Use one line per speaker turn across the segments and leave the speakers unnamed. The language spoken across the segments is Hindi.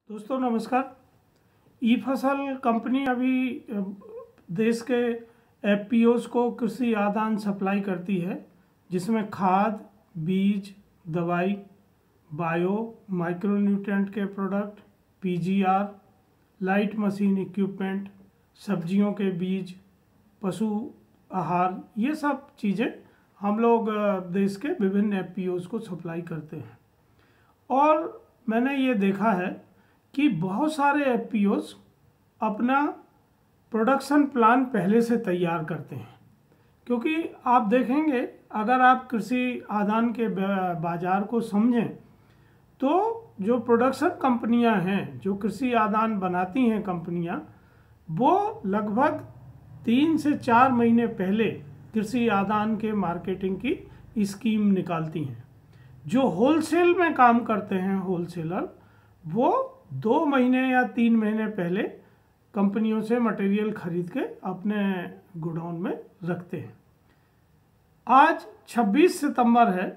दोस्तों नमस्कार। ई फसल कंपनी अभी देश के एफपीओज को कृषि आदान सप्लाई करती है, जिसमें खाद, बीज, दवाई, बायो माइक्रोन्यूट्रिएंट के product, PGR, light machine equipment, सब्जियों के बीज, पशु आहार, ये सब चीज़ें हम लोग देश के विभिन्न एफपीओज को सप्लाई करते हैं। और मैंने ये देखा है कि बहुत सारे एफपीओज अपना प्रोडक्शन प्लान पहले से तैयार करते हैं, क्योंकि आप देखेंगे अगर आप कृषि आदान के बाज़ार को समझें तो जो प्रोडक्शन कंपनियां हैं, जो कृषि आदान बनाती हैं कंपनियां, वो लगभग 3 से 4 महीने पहले कृषि आदान के मार्केटिंग की स्कीम निकालती हैं। जो होलसेल में काम करते हैं होलसेलर, वो 2 महीने या 3 महीने पहले कंपनियों से मटेरियल खरीद के अपने गोडाउन में रखते हैं। आज 26 सितंबर है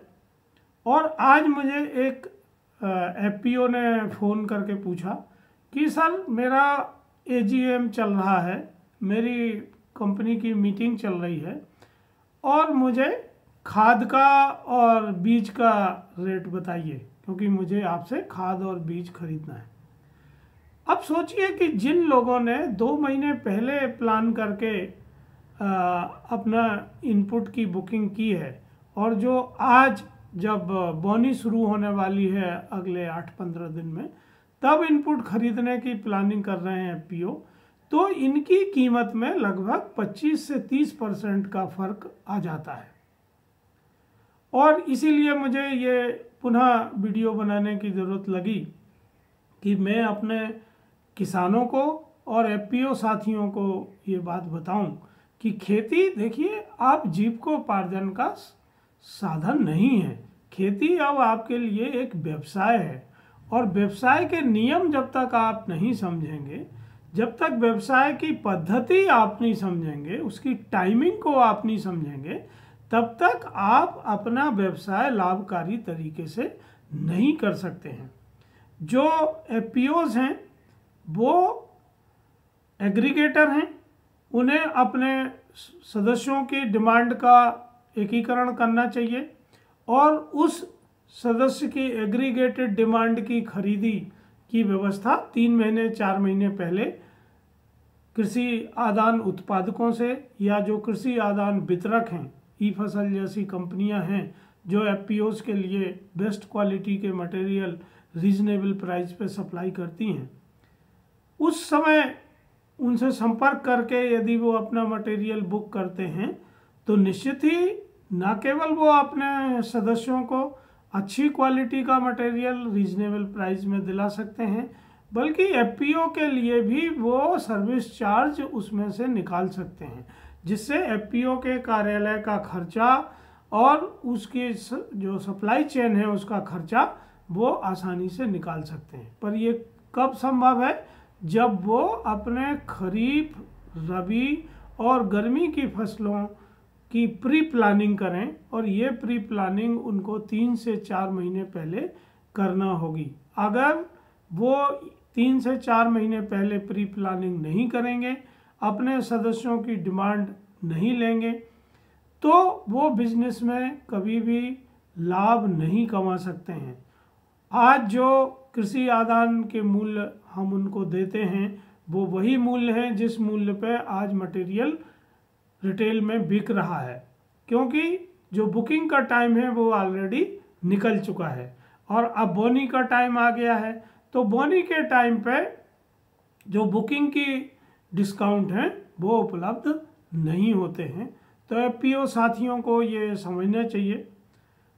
और आज मुझे एक एफपीओ ने फ़ोन करके पूछा कि सर मेरा एजीएम चल रहा है, मेरी कंपनी की मीटिंग चल रही है और मुझे खाद का और बीज का रेट बताइए, क्योंकि मुझे आपसे खाद और बीज खरीदना है। अब सोचिए कि जिन लोगों ने 2 महीने पहले प्लान करके अपना इनपुट की बुकिंग की है और जो आज जब बोनी शुरू होने वाली है अगले 8-15 दिन में, तब इनपुट खरीदने की प्लानिंग कर रहे हैं एफपीओ, तो इनकी कीमत में लगभग 25 से 30% का फर्क आ जाता है। और इसीलिए मुझे ये पुनः वीडियो बनाने की ज़रूरत लगी कि मैं अपने किसानों को और एफपीओ साथियों को ये बात बताऊं कि खेती, देखिए, आप जीविकोपार्जन का साधन नहीं है। खेती अब आपके लिए एक व्यवसाय है और व्यवसाय के नियम जब तक आप नहीं समझेंगे, जब तक व्यवसाय की पद्धति आप नहीं समझेंगे, उसकी टाइमिंग को आप नहीं समझेंगे, तब तक आप अपना व्यवसाय लाभकारी तरीके से नहीं कर सकते हैं। जो एफपीओज हैं वो एग्रीगेटर हैं, उन्हें अपने सदस्यों की डिमांड का एकीकरण करना चाहिए और उस सदस्य की एग्रीगेटेड डिमांड की खरीदी की व्यवस्था 3 महीने 4 महीने पहले कृषि आदान उत्पादकों से या जो कृषि आदान वितरक हैं, ई फसल जैसी कंपनियां हैं जो एफपीओज के लिए बेस्ट क्वालिटी के मटेरियल रीजनेबल प्राइस पे सप्लाई करती हैं, उस समय उनसे संपर्क करके यदि वो अपना मटेरियल बुक करते हैं तो निश्चित ही न केवल वो अपने सदस्यों को अच्छी क्वालिटी का मटेरियल रीजनेबल प्राइस में दिला सकते हैं, बल्कि एफपीओ के लिए भी वो सर्विस चार्ज उसमें से निकाल सकते हैं, जिससे एफपीओ के कार्यालय का खर्चा और उसकी जो सप्लाई चेन है उसका खर्चा वो आसानी से निकाल सकते हैं। पर ये कब संभव है? जब वो अपने खरीफ, रबी और गर्मी की फसलों की प्री प्लानिंग करें, और ये प्री प्लानिंग उनको 3 से 4 महीने पहले करना होगी। अगर वो 3 से 4 महीने पहले प्री प्लानिंग नहीं करेंगे, अपने सदस्यों की डिमांड नहीं लेंगे, तो वो बिजनेस में कभी भी लाभ नहीं कमा सकते हैं। आज जो कृषि आदान के मूल्य हम उनको देते हैं वो वही मूल्य हैं जिस मूल्य पे आज मटेरियल रिटेल में बिक रहा है, क्योंकि जो बुकिंग का टाइम है वो ऑलरेडी निकल चुका है और अब बोनी का टाइम आ गया है। तो बोनी के टाइम पे जो बुकिंग की डिस्काउंट हैं वो उपलब्ध नहीं होते हैं। तो एफपीओ साथियों को ये समझना चाहिए।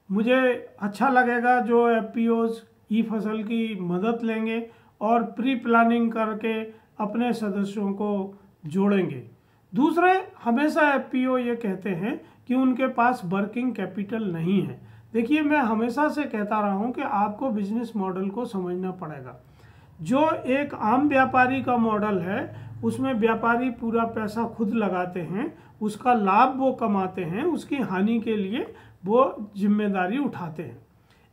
मुझे अच्छा लगेगा जो एफपीओज ई फसल की मदद लेंगे और प्री प्लानिंग करके अपने सदस्यों को जोड़ेंगे। दूसरे, हमेशा एफपीओ ये कहते हैं कि उनके पास वर्किंग कैपिटल नहीं है। देखिए, मैं हमेशा से कहता रहा हूँ कि आपको बिजनेस मॉडल को समझना पड़ेगा। जो एक आम व्यापारी का मॉडल है उसमें व्यापारी पूरा पैसा खुद लगाते हैं, उसका लाभ वो कमाते हैं, उसकी हानि के लिए वो जिम्मेदारी उठाते हैं।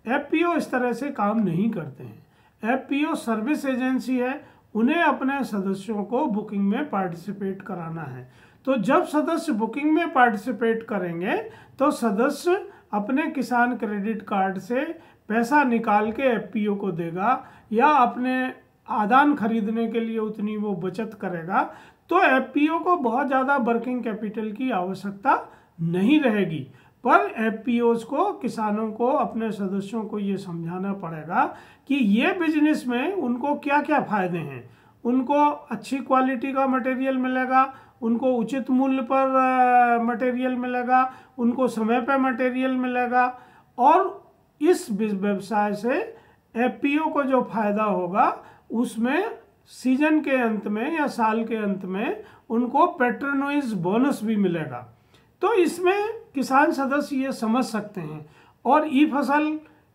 एफपीओ इस तरह से काम नहीं करते हैं। एफपीओ सर्विस एजेंसी है, उन्हें अपने सदस्यों को बुकिंग में पार्टिसिपेट कराना है। तो जब सदस्य बुकिंग में पार्टिसिपेट करेंगे तो सदस्य अपने किसान क्रेडिट कार्ड से पैसा निकाल के एफपीओ को देगा या अपने आदान खरीदने के लिए उतनी वो बचत करेगा, तो एफपीओ को बहुत ज़्यादा वर्किंग कैपिटल की आवश्यकता नहीं रहेगी। पर एफपीओज को, किसानों को, अपने सदस्यों को ये समझाना पड़ेगा कि ये बिजनेस में उनको क्या क्या फ़ायदे हैं। उनको अच्छी क्वालिटी का मटेरियल मिलेगा, उनको उचित मूल्य पर मटेरियल मिलेगा, उनको समय पर मटेरियल मिलेगा, और इस व्यवसाय से एफपीओ को जो फायदा होगा उसमें सीजन के अंत में या साल के अंत में उनको पैट्रोनाइज बोनस भी मिलेगा। तो इसमें किसान सदस्य ये समझ सकते हैं, और ई फसल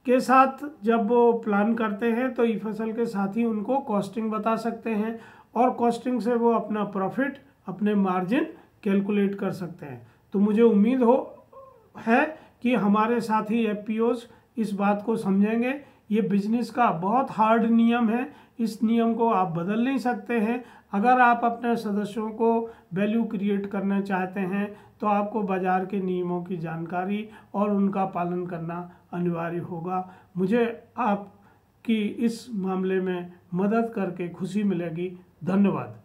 के साथ जब वो प्लान करते हैं तो ई फसल के साथ ही उनको कॉस्टिंग बता सकते हैं, और कॉस्टिंग से वो अपना प्रॉफिट, अपने मार्जिन कैलकुलेट कर सकते हैं। तो मुझे उम्मीद है कि हमारे साथी एफपीओज इस बात को समझेंगे। ये बिजनेस का बहुत हार्ड नियम है, इस नियम को आप बदल नहीं सकते हैं। अगर आप अपने सदस्यों को वैल्यू क्रिएट करना चाहते हैं तो आपको बाज़ार के नियमों की जानकारी और उनका पालन करना अनिवार्य होगा। मुझे आपकी इस मामले में मदद करके खुशी मिलेगी। धन्यवाद।